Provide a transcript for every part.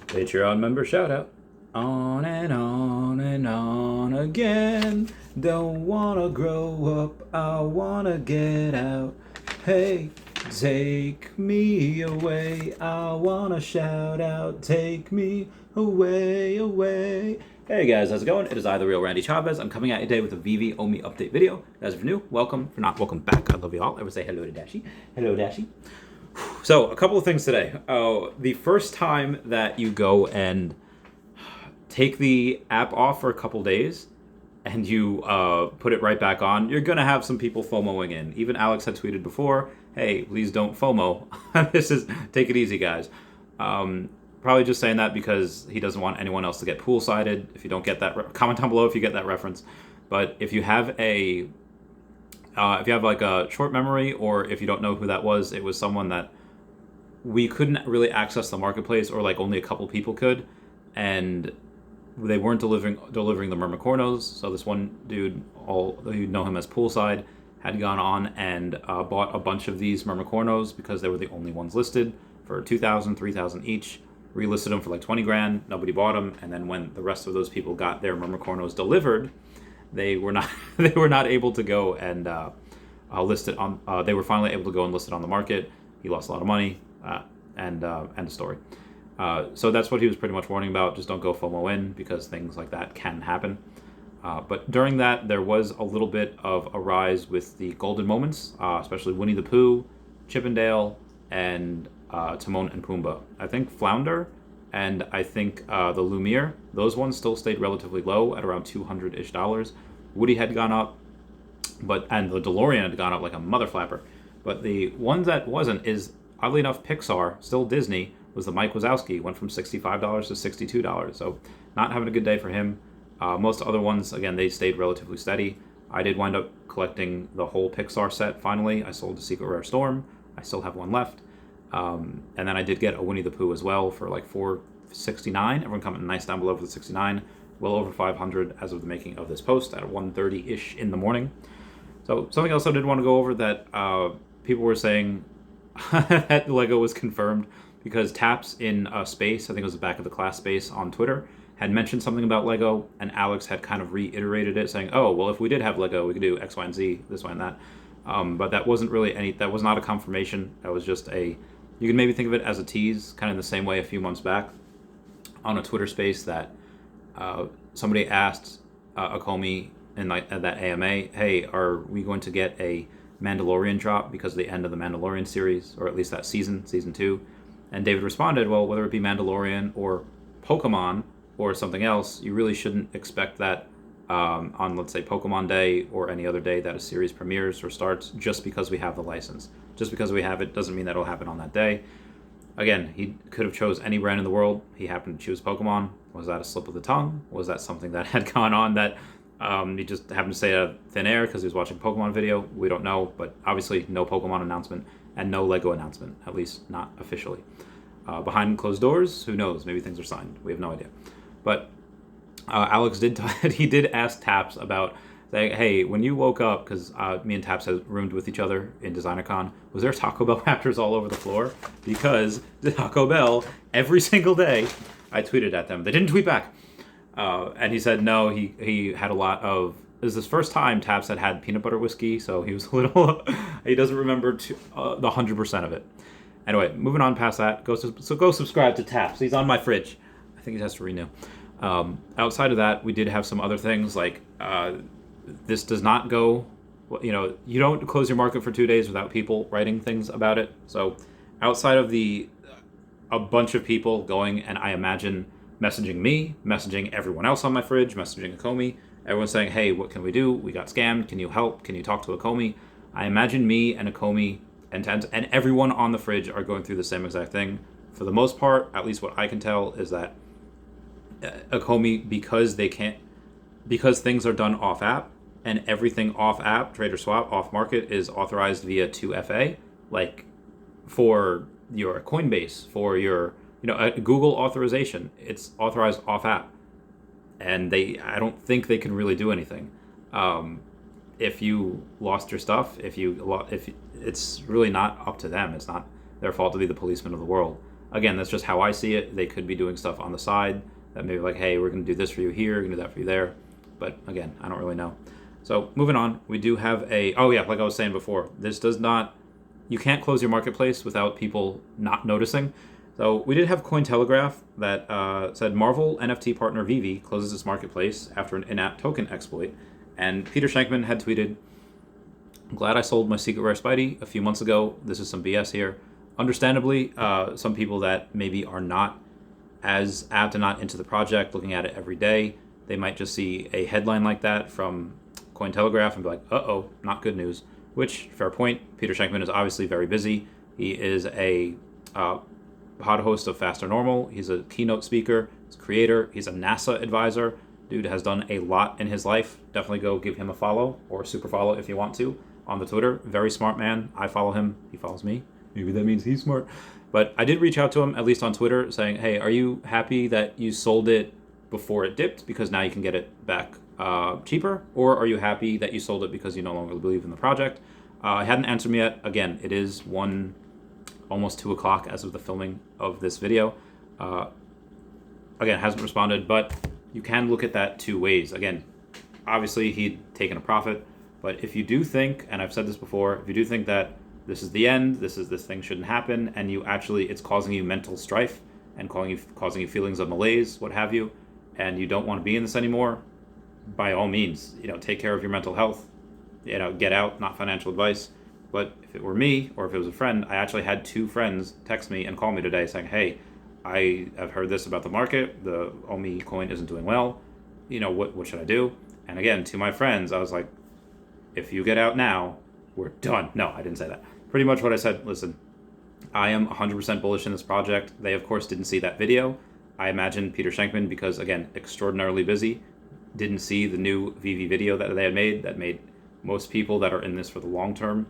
Patreon member shout out. On and on again. Don't wanna grow up, I wanna get out. Hey, take me away, I wanna shout out. Take me away, away. Hey guys, how's it going? It is I, the real Randy Chavez. I'm coming at you today with a Veve OMI update video. Guys, if you're new, welcome. If you're not, welcome back. I love you all. I would say hello to Dashi. Hello, Dashi. So, a couple of things today. The first time that you go and take the app off for a couple days and you put it right back on, you're going to have some people FOMOing in. Even Alex had tweeted before, hey, please don't FOMO. Take it easy, guys. Probably just saying that because he doesn't want anyone else to get poolsided. If you don't get that, comment down below if you get that reference. But if you have like a short memory, or if you don't know who that was, it was someone that we couldn't really access the marketplace, or like only a couple people could, and they weren't delivering the Mermicornos. So this one dude, you know him as Poolside, had gone on and bought a bunch of these Mermicornos because they were the only ones listed for 2,000, 3,000 each. Relisted them for like 20 grand. Nobody bought them, and then when the rest of those people got their Mermicornos delivered, they were not able to go and list it on. They were finally able to go and list it on the market. He lost a lot of money, and the story. So that's what he was pretty much warning about. Just don't go FOMO in, because things like that can happen. But during that, there was a little bit of a rise with the golden moments, especially Winnie the Pooh, Chippendale, and Timon and Pumbaa. I think Flounder and I think the Lumiere, those ones still stayed relatively low at around $200-ish. Woody had gone up, and the DeLorean had gone up like a mother flapper. But the one that wasn't is, oddly enough, Pixar, still Disney, was the Mike Wazowski, went from $65 to $62. So not having a good day for him. Most other ones, again, they stayed relatively steady. I did wind up collecting the whole Pixar set finally. I sold the Secret Rare Storm. I still have one left. And then I did get a Winnie the Pooh as well for like $469. Everyone comment nice down below for the 69. Well over 500 as of the making of this post at 1:30-ish in the morning. So something else I did want to go over that people were saying that Lego was confirmed, because Taps in Space, I think it was the back of the class space on Twitter, had mentioned something about Lego, and Alex had kind of reiterated it, saying, oh, well, if we did have Lego, we could do X, Y, and Z, this, Y, and that. But that wasn't really that was not a confirmation. That was just you can maybe think of it as a tease, kind of in the same way a few months back on a Twitter space that somebody asked Akomi in that AMA, hey, are we going to get a Mandalorian drop because of the end of the Mandalorian series, or at least that season 2? And David responded, well, whether it be Mandalorian or Pokemon or something else, you really shouldn't expect that on, let's say, Pokemon Day or any other day that a series premieres or starts, just because we have the license. Just because we have it doesn't mean that it'll happen on that day. Again, he could have chose any brand in the world. He happened to choose Pokemon. Was that a slip of the tongue? Was that something that had gone on that he just happened to say out of thin air because he was watching a Pokemon video? We don't know, but obviously no Pokemon announcement and no Lego announcement, at least not officially. Behind closed doors, who knows? Maybe things are signed. We have no idea. But Alex did he did ask Taps about, saying, hey, when you woke up, because me and Taps had roomed with each other in DesignerCon, was there Taco Bell wrappers all over the floor? Because the Taco Bell, every single day, I tweeted at them. They didn't tweet back. And he said no, he had a lot of, it was his first time Taps had peanut butter whiskey, so he was a little, he doesn't remember the 100% of it. Anyway, moving on past that, go subscribe to Taps. He's on my fridge. I think he has to renew. Outside of that, we did have some other things, like this does not go, you don't close your market for 2 days without people writing things about it. So outside of a bunch of people going, and I imagine messaging me, messaging everyone else on my fridge, messaging Akomi, everyone saying, hey, what can we do? We got scammed. Can you help? Can you talk to Akomi? I imagine me and Akomi and everyone on the fridge are going through the same exact thing. For the most part, at least what I can tell, is that Akomi, because things are done off app, and everything off app, trade or swap, off market, is authorized via 2FA, like for your Coinbase, for your Google authorization, it's authorized off app, and I don't think they can really do anything. If you lost your stuff, if it's really not up to them. It's not their fault to be the policeman of the world. Again, that's just how I see it. They could be doing stuff on the side that maybe like, hey, we're going to do this for you here, we're going to do that for you there. But again, I don't really know. So moving on, we do have like I was saying before, this does not, you can't close your marketplace without people not noticing. So we did have Cointelegraph that said Marvel NFT partner Veve closes its marketplace after an in-app token exploit. And Peter Shankman had tweeted, "I'm glad I sold my secret rare Spidey a few months ago. This is some BS here." Understandably, some people that maybe are not as apt and not into the project, looking at it every day, they might just see a headline like that from Cointelegraph and be like, uh-oh, not good news. Which, fair point. Peter Shankman is obviously very busy. He is a pod host of Faster Normal. He's a keynote speaker. He's a creator. He's a NASA advisor. Dude has done a lot in his life. Definitely go give him a follow, or super follow if you want to, on the Twitter. Very smart man. I follow him. He follows me. Maybe that means he's smart. But I did reach out to him, at least on Twitter, saying, hey, are you happy that you sold it before it dipped because now you can get it back cheaper? Or are you happy that you sold it because you no longer believe in the project? I hadn't answered me yet. Again, it is almost 2 o'clock as of the filming of this video. Again, hasn't responded, but you can look at that 2 ways. Again, obviously he'd taken a profit, but if you do think, and I've said this before, if you do think that this is the end, this thing shouldn't happen, and it's causing you mental strife and causing you feelings of malaise, what have you, and you don't want to be in this anymore, by all means, take care of your mental health, get out, not financial advice. But if it were me, or if it was a friend, I actually had 2 friends text me and call me today saying, hey, I have heard this about the market, the OMI coin isn't doing well, what should I do? And again, to my friends, I was like, if you get out now, we're done. No, I didn't say that. Pretty much what I said, listen, I am 100% bullish in this project. They, of course, didn't see that video. I imagine Peter Shankman, because, again, extraordinarily busy, didn't see the new Veve video that they had made that made most people that are in this for the long term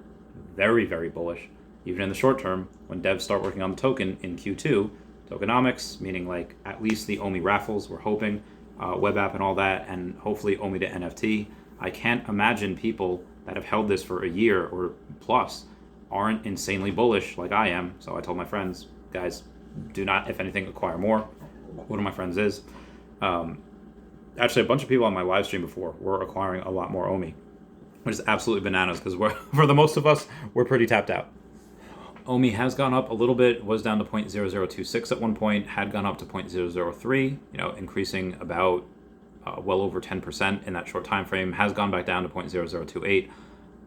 very, very bullish. Even in the short term, when devs start working on the token in Q2, tokenomics, meaning like at least the OMI raffles, we're hoping, web app and all that, and hopefully OMI to NFT. I can't imagine people that have held this for a year or plus aren't insanely bullish like I am. So I told my friends, guys, do not, if anything, acquire more. One of my friends is. Actually, a bunch of people on my live stream before were acquiring a lot more OMI, which is absolutely bananas because for the most of us, we're pretty tapped out. OMI has gone up a little bit, was down to 0.0026 at one point, had gone up to 0.003, increasing about well over 10% in that short time frame, has gone back down to 0.0028.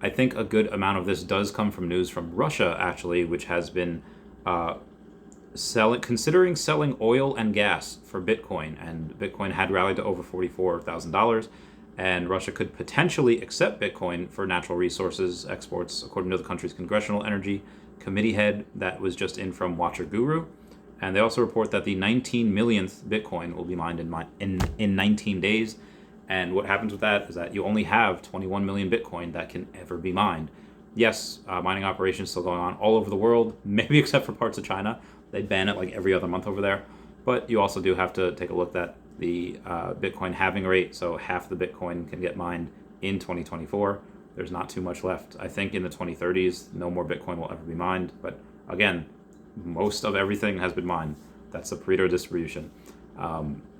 I think a good amount of this does come from news from Russia, actually, which has been considering selling oil and gas for Bitcoin, and Bitcoin had rallied to over $44,000, and Russia could potentially accept Bitcoin for natural resources exports, according to the country's Congressional Energy Committee head that was just in from Watcher Guru. And they also report that the 19 millionth Bitcoin will be mined in 19 days. And what happens with that is that you only have 21 million Bitcoin that can ever be mined. Yes, mining operations still going on all over the world, maybe except for parts of China. They ban it like every other month over there. But you also do have to take a look at the Bitcoin halving rate. So half the Bitcoin can get mined in 2024. There's not too much left. I think in the 2030s, no more Bitcoin will ever be mined. But again, most of everything has been mined. That's the Pareto distribution.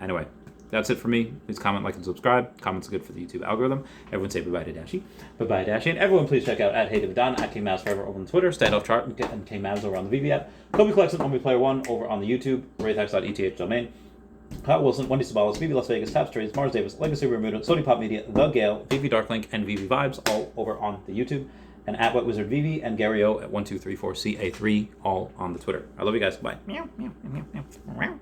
Anyway, that's it for me. Please comment, like, and subscribe. Comments are good for the YouTube algorithm. Everyone say bye-bye to Dashi. Bye-bye, Dashi. And everyone please check out @HeyDavidDon, @KMavsForever over on Twitter, Standoff Chart, and KMavs over on the Veve app. Kobe Collection, OMI Player 1 over on the YouTube, Raythax.eth domain. Willson, Wendy Stibalis, Veve Las Vegas, Taps Trades, Mars Davis, Legacy Bermuda, Sony Pop Media, The Gale, Veve Darklink, and Veve Vibes, all over on the YouTube. And @WetWizardVeve and Gary O @1234CA3, all on the Twitter. I love you guys. Bye. Meow, meow, meow, meow, meow.